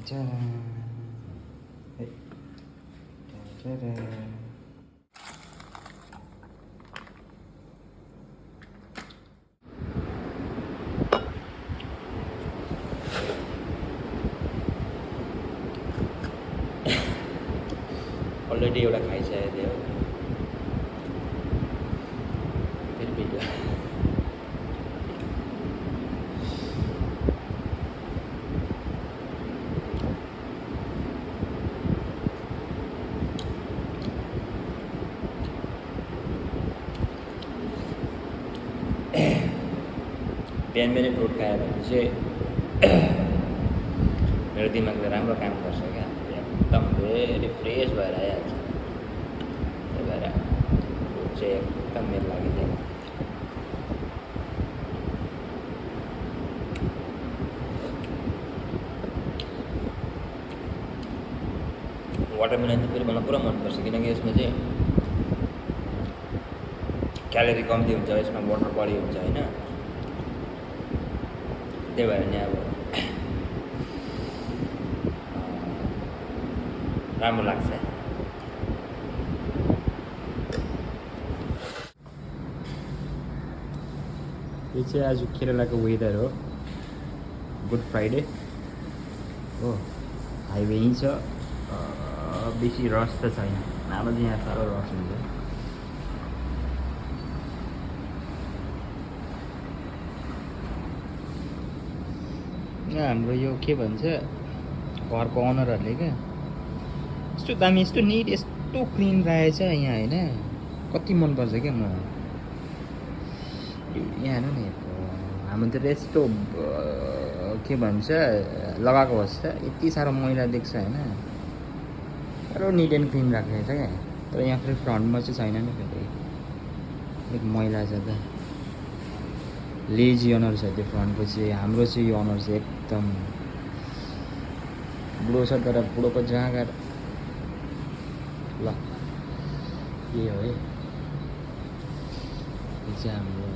짜란. 짜란. Already एउटा खाइसकेको थियो फेरि भिडियो बिहान बिहानै फ्रुट खायो भने चाहिँ मेरो दिमागले राम्रो काम गर्छ क्या एकदम भेरी फ्रेस भएर आइहाल्छ त्यही भएर फ्रुट चाहिँ एकदम मेरो लागि चाहिँ वाटरमेलन चाहिँ फेरि मलाई पुरा मनपर्छ किनकि यसमा चाहिँ क्यालोरी कम्ती हुन्छ यसमा वाटर बढी हुन्छ होइन त्यही भएर नि अब राम्रो लाग्छ यो चाहिँ आज केरलाको वेदर हो गुड फ्राइडे हो हाइवे यहीँ छ बेसी रस त छैन नभए चाहिँ यहाँ साह्रो रस हुन्छ हाम्रो यो के भन्छ घरको ओनरहरूले क्या यस्तो दामी यस्तो निट यस्तो क्लिन रहेछ यहाँ होइन कति मनपर्छ क्या म यहाँ हेर्नु नि हाम्रोतिर यस्तो के भन्छ लगाएको होस् त यति साह्रो मैला देख्छ होइन साह्रो निट एन्ड क्लिन राखेको छ क्या तर यहाँ फेरि फ्रन्टमा चाहिँ छैन नि फेरि अलिक मैला छ त लेजी अनर छ त्यो फ्रन्टको चाहिँ हाम्रो चाहिँ यो अनर चाहिँ एकदम बुढो छ तर बुढोको जाँगर ल के हो है यो चाहिँ हाम्रो